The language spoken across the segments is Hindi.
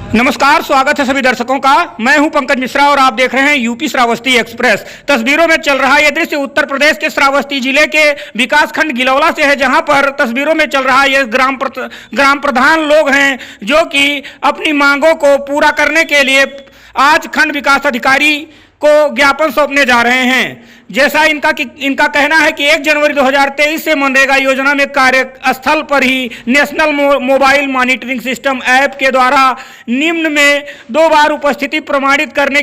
नमस्कार, स्वागत है सभी दर्शकों का। मैं हूं पंकज मिश्रा और आप देख रहे हैं यूपी श्रावस्ती एक्सप्रेस। तस्वीरों में चल रहा यह दृश्य उत्तर प्रदेश के श्रावस्ती जिले के विकासखंड गिलौला से है, जहां पर तस्वीरों में चल रहा ये ग्राम प्रधान लोग हैं जो कि अपनी मांगों को पूरा करने के लिए आज खंड विकास अधिकारी को ज्ञापन सौंपने जा रहे हैं। जैसा इनका कहना है कि 1 जनवरी 2023 से मनरेगा योजना में कार्यस्थल पर ही national mobile monitoring system app के द्वारा निम्न में 2 बार उपस्थिति प्रमाणित करने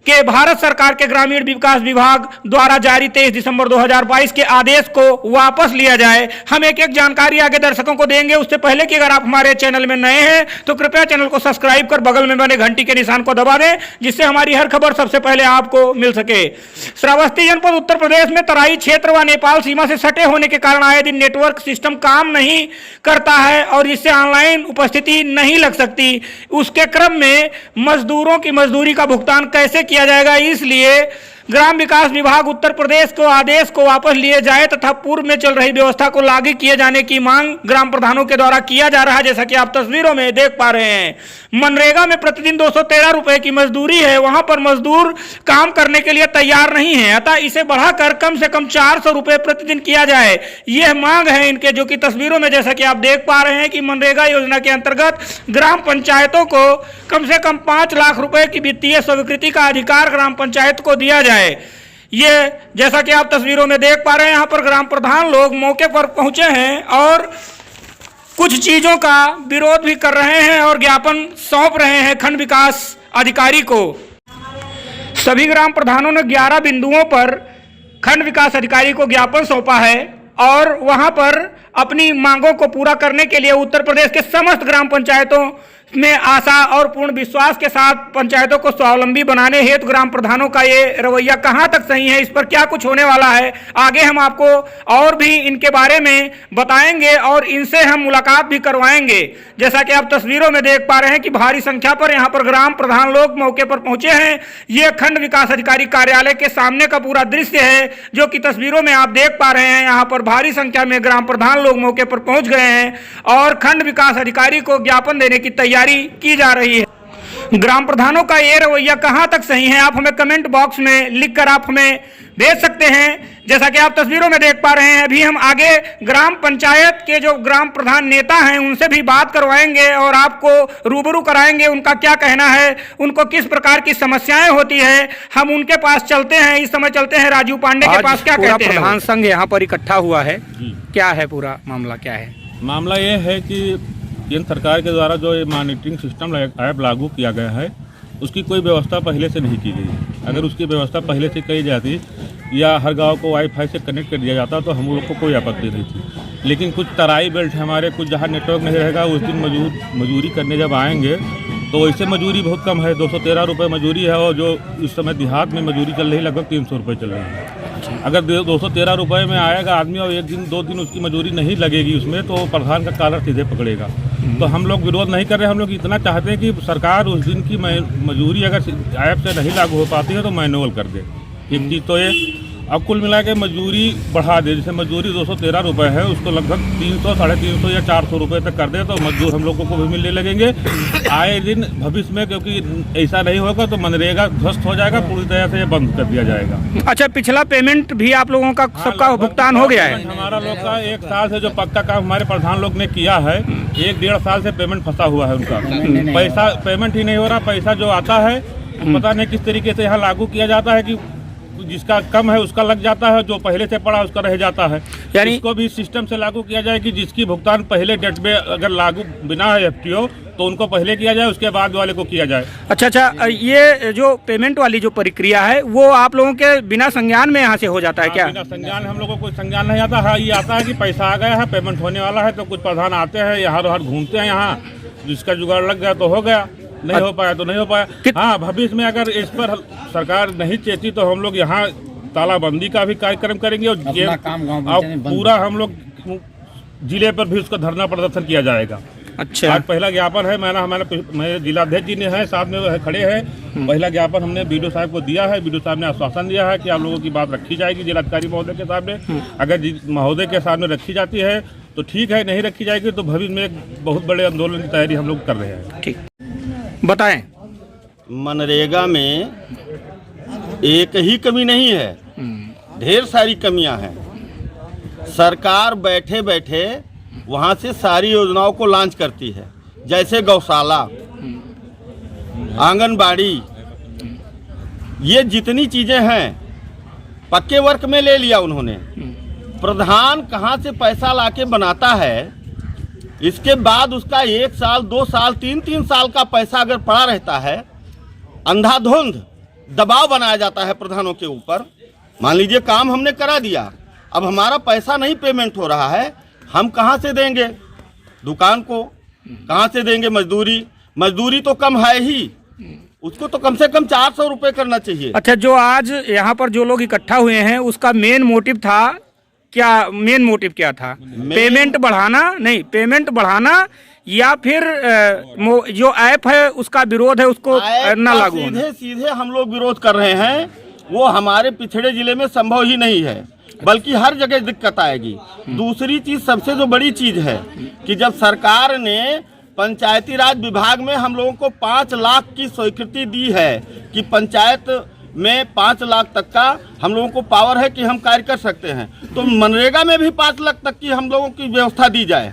के भारत सरकार के ग्रामीण विकास विभाग द्वारा जारी 23 दिसंबर 2022 के आदेश को वापस लिया जाए। हम एक जानकारी आगे दर्शकों को देंगे। उससे पहले कि अगर आप हमारे चैनल में नए हैं तो कृपया चैनल को सब्सक्राइब कर बगल में बने घंटी के निशान को दबा दें, जिससे हमारी हर खबर सबसे पहले आपको मिल सके। श्रावस्ती जनपद उत्तर प्रदेश में तराई क्षेत्र व नेपाल सीमा से सटे होने के कारण आए दिन नेटवर्क सिस्टम काम नहीं करता है और इससे ऑनलाइन उपस्थिति नहीं लग सकती। उसके क्रम में मजदूरों की मजदूरी का भुगतान कैसे किया जाएगा, इसलिए ग्राम विकास विभाग उत्तर प्रदेश को आदेश को वापस लिए जाए तथा पूर्व में चल रही व्यवस्था को लागू किए जाने की मांग ग्राम प्रधानों के द्वारा किया जा रहा है। जैसा कि आप तस्वीरों में देख पा रहे हैं, मनरेगा में प्रतिदिन 213 रुपए की मजदूरी है, वहां पर मजदूर काम करने के लिए तैयार नहीं है, अतः इसे बढ़ाकर कम से कम 400 रुपए प्रतिदिन किया जाए। यह मांग है इनके, जो कि तस्वीरों में जैसा कि आप देख पा रहे हैं कि मनरेगा योजना के अंतर्गत ग्राम पंचायतों को कम से कम 5 लाख रुपए की वित्तीय स्वीकृति का अधिकार ग्राम पंचायत को दिया जाए। ये जैसा कि आप तस्वीरों में देख पा रहे हैं, यहाँ पर ग्राम प्रधान लोग मौके पर पहुंचे हैं और कुछ चीजों का विरोध भी कर रहे हैं और ज्ञापन सौंप रहे हैं खंड विकास अधिकारी को। सभी ग्राम प्रधानों ने 11 बिंदुओं पर खंड विकास अधिकारी को ज्ञापन सौंपा है और वहां पर अपनी मांगों को पूरा करने के लिए उत्तर प्रदेश के समस्त ग्राम पंचायतों में आशा और पूर्ण विश्वास के साथ पंचायतों को स्वावलंबी बनाने हेतु ग्राम प्रधानों का ये रवैया कहां तक सही है, इस पर क्या कुछ होने वाला है, आगे हम आपको और भी इनके बारे में बताएंगे और इनसे हम मुलाकात भी करवाएंगे। जैसा कि आप तस्वीरों में देख पा रहे हैं कि भारी संख्या पर यहां पर ग्राम प्रधान लोग मौके पर पहुंचे हैं। ये खंड विकास अधिकारी कार्यालय के सामने का पूरा दृश्य है, जो कि तस्वीरों में आप देख पा रहे हैं। यहाँ पर भारी संख्या में ग्राम प्रधान लोग मौके पर पहुंच गए हैं और खंड विकास अधिकारी को ज्ञापन देने की तैयारी की जा रही है। ग्राम प्रधानों का ये रवैया कहां तक सही है, आप हमें कमेंट बॉक्स में लिखकर आप हमें भेज सकते हैं। जैसा कि आप तस्वीरों में देख पा रहे हैं, अभी हम आगे ग्राम पंचायत के जो ग्राम प्रधान नेता हैं उनसे भी बात करवाएंगे और आपको रूबरू कराएंगे उनका क्या कहना है, उनको किस प्रकार की समस्याएं होती है। हम उनके पास चलते हैं, इस समय चलते हैं राजू पांडे के पास। क्या कहते हैं? प्रधान संघ यहाँ पर इकट्ठा हुआ है, क्या है पूरा मामला, क्या है मामला? ये है कि केंद्र सरकार के द्वारा जो ये मॉनिटरिंग सिस्टम ऐप लागू किया गया है, उसकी कोई व्यवस्था पहले से नहीं की गई। अगर उसकी व्यवस्था पहले से की जाती या हर गांव को वाईफाई से कनेक्ट कर दिया जाता तो हम लोग को कोई आपत्ति नहीं थी। लेकिन कुछ तराई बेल्ट हमारे, कुछ जहाँ नेटवर्क नहीं रहेगा, उस दिन मजदूरी करने जब आएंगे तो वैसे मजदूरी बहुत कम है, 213 रुपये मजदूरी है और जो इस समय देहात में मजदूरी चल रही है लगभग 300 रुपये चल रही है। अगर 213 रुपये में आएगा आदमी और 1 दिन 2 दिन उसकी मजदूरी नहीं लगेगी उसमें, तो प्रधान का कॉलर सीधे पकड़ेगा। तो हम लोग विरोध नहीं कर रहे, हम लोग इतना चाहते हैं कि सरकार उस दिन की मजदूरी अगर ऐप से नहीं लागू हो पाती है तो मैनुअल कर दे। एक चीज़ तो ये, अब कुल मिला के मजदूरी बढ़ा दे। जैसे मजदूरी 213 रुपये है, उसको लगभग 300, 350 या 400 रुपये तक कर दे तो मजदूर हम लोगों को भी मिलने लगेंगे आए दिन भविष्य में। क्योंकि ऐसा नहीं होगा तो मनरेगा ध्वस्त हो जाएगा, पूरी तरह से ये बंद कर दिया जाएगा। अच्छा, पिछला पेमेंट भी आप लोगों का सबका भुगतान हो गया है? हमारा लोग का 1 साल से जो पक्का काम हमारे प्रधान लोग ने किया है, 1-1.5 साल से पेमेंट फंसा हुआ है उनका। पैसा पेमेंट ही नहीं हो रहा, पैसा जो आता है पता नहीं किस तरीके से यहाँ लागू किया जाता है कि जिसका कम है उसका लग जाता है, जो पहले से पड़ा उसका रह जाता है। यानी इसको भी सिस्टम से लागू किया जाए कि जिसकी भुगतान पहले डेट में अगर लागू बिना है FTO तो उनको पहले किया जाए, उसके बाद वाले को किया जाए। अच्छा, ये जो पेमेंट वाली जो प्रक्रिया है वो आप लोगों के बिना संज्ञान में यहाँ से हो जाता है क्या? बिना संज्ञान हम लोगों को कोई संज्ञान नहीं आता है। ये आता है कि पैसा आ गया है, पेमेंट होने वाला है, तो कुछ प्रधान आते हैं यहाँ घूमते हैं, यहाँ जिसका जुगाड़ लग गया तो हो गया, नहीं हो पाया तो नहीं हो पाया। हाँ, भविष्य में अगर इस पर सरकार नहीं चेती तो हम लोग यहाँ तालाबंदी का भी कार्यक्रम करेंगे और पूरा हम लोग जिले पर भी उसका धरना प्रदर्शन किया जाएगा। अच्छा, आज पहला ज्ञापन है, हमारे जिलाध्यक्ष जी ने है साथ में खड़े हैं। पहला ज्ञापन हमने बीडीओ साहब को दिया है, बीडीओ साहब ने आश्वासन दिया है कि आप लोगों की बात रखी जाएगी जिलाधिकारी महोदय के सामने। अगर महोदय के सामने रखी जाती है तो ठीक है, नहीं रखी जाएगी तो भविष्य में एक बहुत बड़े आंदोलन की तैयारी हम लोग कर रहे हैं। ठीक। बताएं। मनरेगा में एक ही कमी नहीं है, ढेर सारी कमियां हैं। सरकार बैठे बैठे वहां से सारी योजनाओं को लॉन्च करती है, जैसे गौशाला, आंगनबाड़ी, ये जितनी चीजें हैं पक्के वर्क में ले लिया उन्होंने। प्रधान कहां से पैसा लाके बनाता है, इसके बाद उसका 1 साल 2 साल 3 साल का पैसा अगर पड़ा रहता है, अंधाधुंध दबाव बनाया जाता है प्रधानों के ऊपर। मान लीजिए काम हमने करा दिया, अब हमारा पैसा नहीं पेमेंट हो रहा है, हम कहाँ से देंगे दुकान को, कहाँ से देंगे मजदूरी तो कम है ही, उसको तो कम से कम 400 रुपये करना चाहिए। अच्छा, जो आज यहाँ पर जो लोग इकट्ठा हुए हैं उसका मेन मोटिव था क्या? मेन मोटिव क्या था? पेमेंट बढ़ाना या फिर जो ऐप है उसका विरोध है, उसको न लागू होना? सीधे हम लोग विरोध कर रहे हैं। वो हमारे पिछड़े जिले में संभव ही नहीं है, बल्कि हर जगह दिक्कत आएगी। दूसरी चीज, सबसे जो बड़ी चीज है कि जब सरकार ने पंचायती राज विभाग में हम लोगों को 5 लाख की स्वीकृति दी है कि पंचायत में 5 लाख तक का हम लोगों को पावर है कि हम कार्य कर सकते हैं, तो मनरेगा में भी 5 लाख तक की हम लोगों की व्यवस्था दी जाए,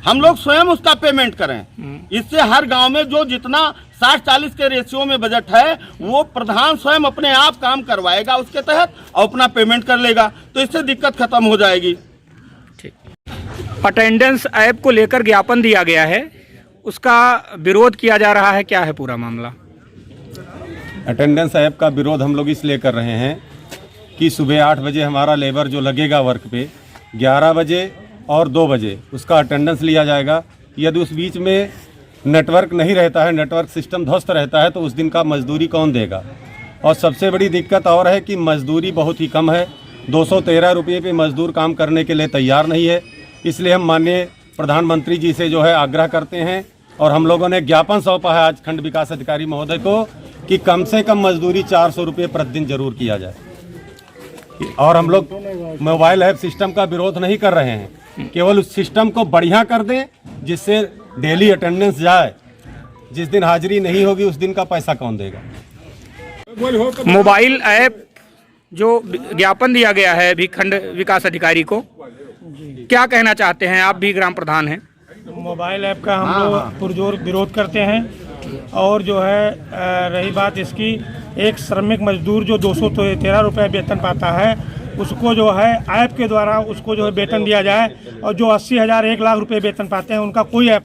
हम लोग स्वयं उसका पेमेंट करें। इससे हर गांव में जो जितना 60-40 के रेशियो में बजट है वो प्रधान स्वयं अपने आप काम करवाएगा उसके तहत और अपना पेमेंट कर लेगा, तो इससे दिक्कत खत्म हो जाएगी। अटेंडेंस ऐप को लेकर ज्ञापन दिया गया है, उसका विरोध किया जा रहा है, क्या है पूरा मामला? अटेंडेंस ऐप का विरोध हम लोग इसलिए कर रहे हैं कि सुबह 8 बजे हमारा लेबर जो लगेगा वर्क पे, 11 बजे और 2 बजे उसका अटेंडेंस लिया जाएगा। यदि उस बीच में नेटवर्क नहीं रहता है, नेटवर्क सिस्टम ध्वस्त रहता है, तो उस दिन का मजदूरी कौन देगा? और सबसे बड़ी दिक्कत और है कि मजदूरी बहुत ही कम है, 213 रुपये पे मजदूर काम करने के लिए तैयार नहीं है। इसलिए हम माननीय प्रधानमंत्री जी से जो है आग्रह करते हैं और हम लोगों ने ज्ञापन सौंपा है आज खंड विकास अधिकारी महोदय को कि कम से कम मजदूरी 400 रुपये प्रतिदिन जरूर किया जाए। और हम लोग मोबाइल ऐप सिस्टम का विरोध नहीं कर रहे हैं, केवल उस सिस्टम को बढ़िया कर दें जिससे डेली अटेंडेंस जाए। जिस दिन हाजिरी नहीं होगी उस दिन का पैसा कौन देगा? मोबाइल ऐप जो ज्ञापन दिया गया है अभी खंड विकास अधिकारी को, क्या कहना चाहते हैं? आप भी ग्राम प्रधान हैं। मोबाइल ऐप का हम लोग पुरजोर विरोध करते हैं। और जो है रही बात इसकी, एक श्रमिक मजदूर जो 213 रुपये वेतन पाता है उसको जो है ऐप के द्वारा उसको जो है वेतन दिया जाए, और जो 80,000 1 लाख रुपए वेतन पाते हैं उनका कोई ऐप